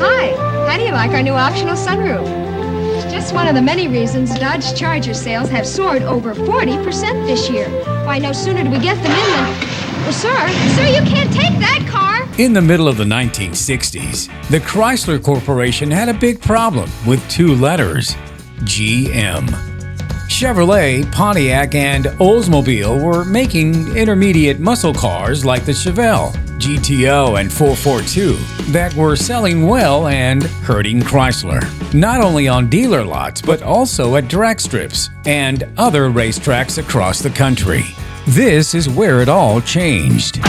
Hi, how do you like our new optional sunroof? It's just one of the many reasons Dodge Charger sales have soared over 40% this year. Why, no sooner do we get them in than... Well, sir, you can't take that car! In the middle of the 1960s, the Chrysler Corporation had a big problem with two letters, GM. Chevrolet, Pontiac, and Oldsmobile were making intermediate muscle cars like the Chevelle, GTO, and 442 that were selling well and hurting Chrysler, not only on dealer lots but also at drag strips and other racetracks across the country. This is where it all changed.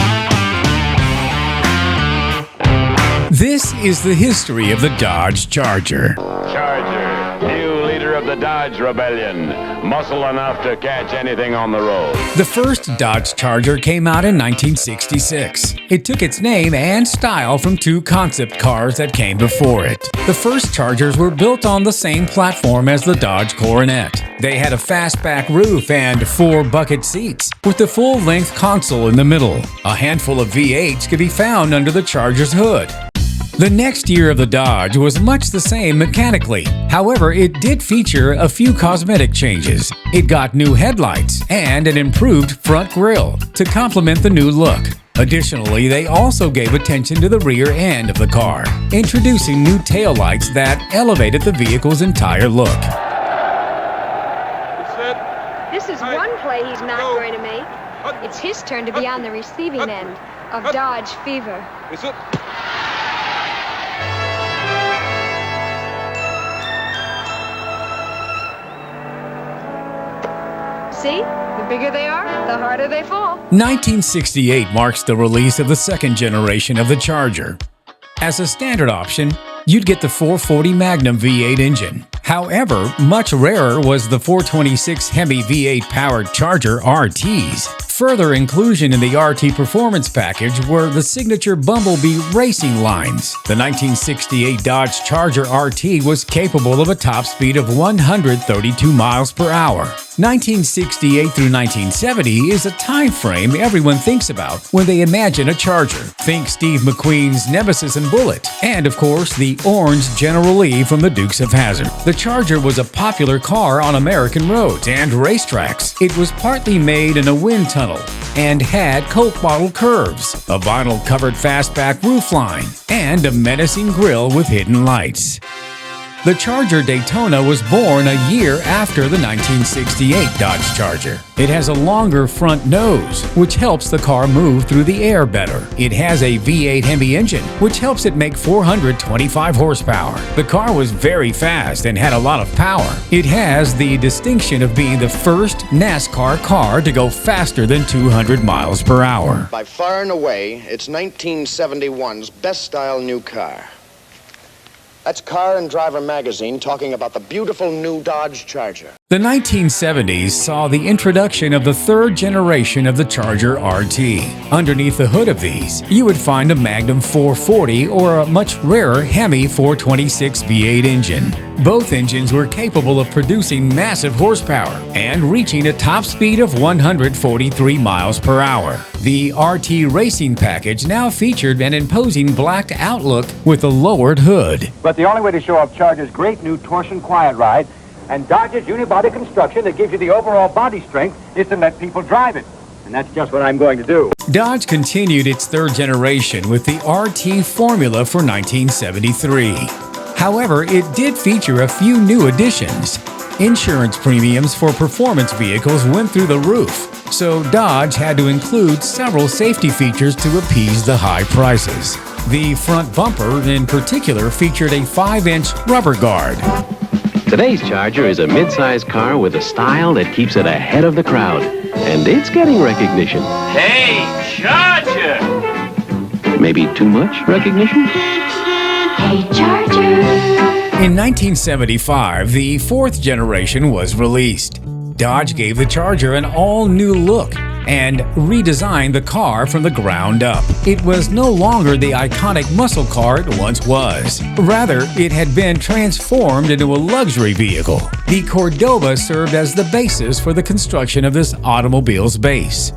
This is the history of the Dodge Charger. Charger, new leader of the Dodge Rebellion. Muscle enough to catch anything on the road. The first Dodge Charger came out in 1966. It took its name and style from two concept cars that came before it. The first Chargers were built on the same platform as the Dodge Coronet. They had a fastback roof and 4 bucket seats, with the full-length console in the middle. A handful of V8s could be found under the Charger's hood. The next year of the Dodge was much the same mechanically. However, it did feature a few cosmetic changes. It got new headlights and an improved front grille to complement the new look. Additionally, they also gave attention to the rear end of the car, introducing new taillights that elevated the vehicle's entire look. This is one play he's not going to make. It's his turn to be on the receiving end of Dodge fever. Is it? See? The bigger they are, the harder they fall. 1968 marks the release of the second generation of the Charger. As a standard option, you'd get the 440 Magnum V8 engine. However, much rarer was the 426 HEMI V8 powered Charger RTs. Further inclusion in the RT performance package were the signature Bumblebee racing lines. The 1968 Dodge Charger RT was capable of a top speed of 132 miles per hour. 1968 through 1970 is a time frame everyone thinks about when they imagine a Charger. Think Steve McQueen's Nemesis and Bullitt, and of course the orange General Lee from the Dukes of Hazzard. The Charger was a popular car on American roads and racetracks. It was partly made in a wind tunnel and had Coke bottle curves, a vinyl-covered fastback roofline, and a menacing grille with hidden lights. The Charger Daytona was born a year after the 1968 Dodge Charger. It has a longer front nose, which helps the car move through the air better. It has a V8 HEMI engine, which helps it make 425 horsepower. The car was very fast and had a lot of power. It has the distinction of being the first NASCAR car to go faster than 200 miles per hour. By far and away, it's 1971's best-style new car. That's Car and Driver magazine talking about the beautiful new Dodge Charger. The 1970s saw the introduction of the third generation of the Charger RT. Underneath the hood of these, you would find a Magnum 440 or a much rarer HEMI 426 V8 engine. Both engines were capable of producing massive horsepower and reaching a top speed of 143 miles per hour. The RT Racing package now featured an imposing blacked outlook with a lowered hood. But the only way to show off Charger's great new torsion quiet ride and Dodge's unibody construction that gives you the overall body strength is to let people drive it. And that's just what I'm going to do. Dodge continued its third generation with the RT formula for 1973. However, it did feature a few new additions. Insurance premiums for performance vehicles went through the roof, so Dodge had to include several safety features to appease the high prices. The front bumper, in particular, featured a 5-inch rubber guard. Today's Charger is a mid-sized car with a style that keeps it ahead of the crowd. And it's getting recognition. Hey, Charger! Maybe too much recognition? Hey, Charger! In 1975, the fourth generation was released. Dodge gave the Charger an all-new look and redesigned the car from the ground up. It was no longer the iconic muscle car it once was. Rather, it had been transformed into a luxury vehicle. The Cordoba served as the basis for the construction of this automobile's base.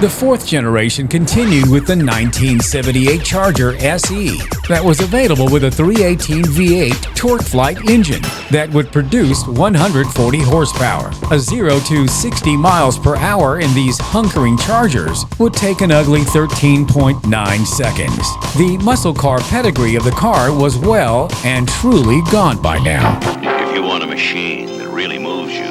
The fourth generation continued with the 1978 Charger SE that was available with a 318 V8 torque flight engine that would produce 140 horsepower. A 0 to 60 miles per hour in these hunkering Chargers would take an ugly 13.9 seconds. The muscle car pedigree of the car was well and truly gone by now. If you want a machine that really moves you,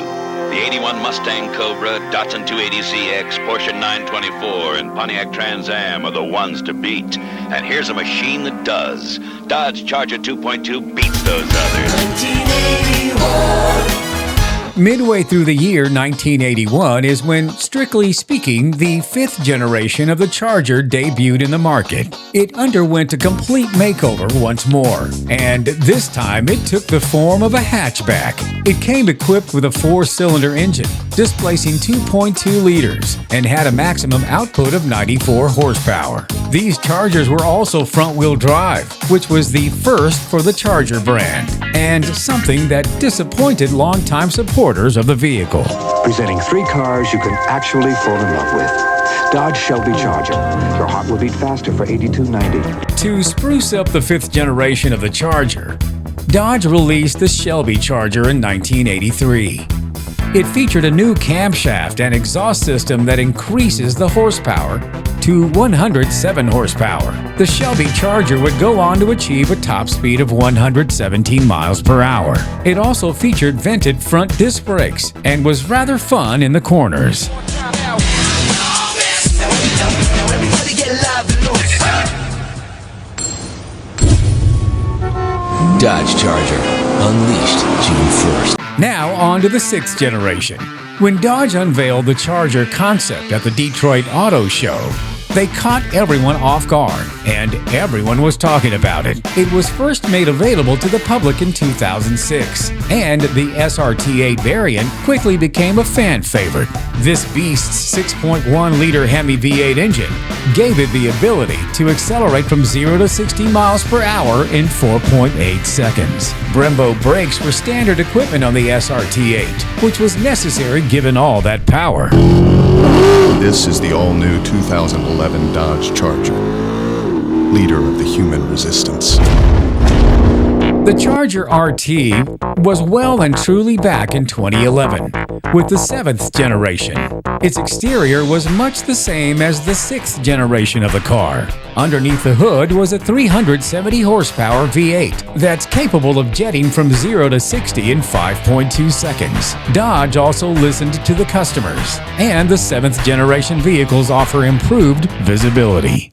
the 81 Mustang Cobra, Datsun 280ZX, Porsche 924, and Pontiac Trans Am are the ones to beat. And here's a machine that does. Dodge Charger 2.2 beats those others. 1981. Midway through the year 1981 is when, strictly speaking, the fifth generation of the Charger debuted in the market. It underwent a complete makeover once more, and this time it took the form of a hatchback. It came equipped with a 4-cylinder engine, displacing 2.2 liters, and had a maximum output of 94 horsepower. These Chargers were also front-wheel drive, which was the first for the Charger brand, and something that disappointed longtime supporters of the vehicle. Presenting 3 cars you can actually fall in love with. Dodge Shelby Charger. Your heart will beat faster for $82.90. To spruce up the fifth generation of the Charger, Dodge released the Shelby Charger in 1983. It featured a new camshaft and exhaust system that increases the horsepower to 107 horsepower. The Shelby Charger would go on to achieve a top speed of 117 miles per hour. It also featured vented front disc brakes and was rather fun in the corners. Dodge Charger, unleashed June 1st. Now on to the sixth generation. When Dodge unveiled the Charger concept at the Detroit Auto Show, they caught everyone off guard, and everyone was talking about it. It was first made available to the public in 2006, and the SRT8 variant quickly became a fan favorite. This beast's 6.1-liter HEMI V8 engine gave it the ability to accelerate from 0 to 60 miles per hour in 4.8 seconds. Brembo brakes were standard equipment on the SRT8, which was necessary given all that power. This is the all-new 2011 Dodge Charger, leader of the human resistance. The Charger RT was well and truly back in 2011 with the seventh generation. Its exterior was much the same as the sixth generation of the car. Underneath the hood was a 370 horsepower V8 that's capable of jetting from 0 to 60 in 5.2 seconds. Dodge also listened to the customers, and the seventh generation vehicles offer improved visibility.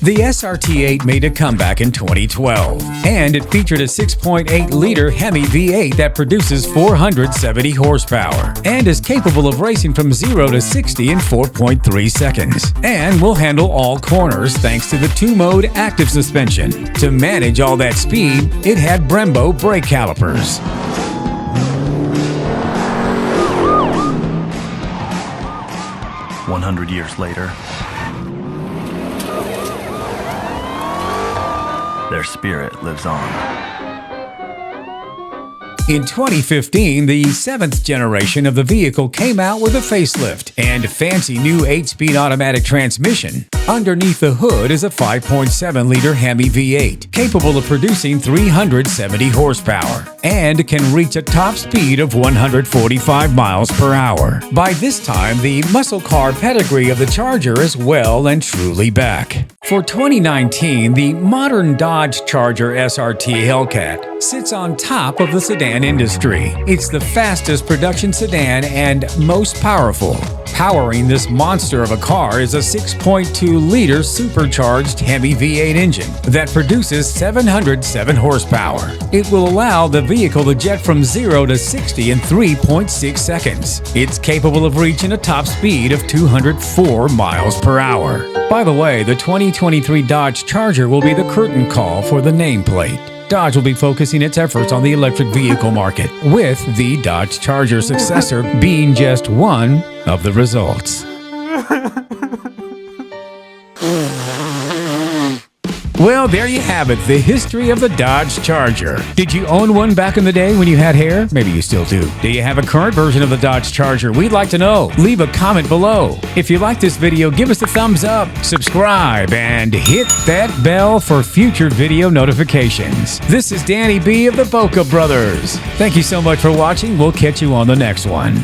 The SRT8 made a comeback in 2012, and it featured a 6.8-liter HEMI V8 that produces 470 horsepower and is capable of racing from 0 to 60 in 4.3 seconds, and will handle all corners thanks to the 2-mode active suspension. To manage all that speed, it had Brembo brake calipers. "100 years later, their spirit lives on." In 2015, the seventh generation of the vehicle came out with a facelift and fancy new 8-speed automatic transmission. Underneath the hood is a 5.7-liter HEMI V8, capable of producing 370 horsepower, and can reach a top speed of 145 miles per hour. By this time, the muscle car pedigree of the Charger is well and truly back. For 2019, the modern Dodge Charger SRT Hellcat sits on top of the sedan industry. It's the fastest production sedan and most powerful. Powering this monster of a car is a 6.2-liter supercharged HEMI V8 engine that produces 707 horsepower. It will allow the vehicle to jet from 0 to 60 in 3.6 seconds. It's capable of reaching a top speed of 204 miles per hour. By the way, the 2023 Dodge Charger will be the curtain call for the nameplate. Dodge will be focusing its efforts on the electric vehicle market, with the Dodge Charger successor being just one of the results. Well, there you have it, the history of the Dodge Charger. Did you own one back in the day when you had hair? Maybe you still do. Do you have a current version of the Dodge Charger? We'd like to know. Leave a comment below. If you like this video, give us a thumbs up, subscribe, and hit that bell for future video notifications. This is Danny B of the Boca Brothers. Thank you so much for watching. We'll catch you on the next one.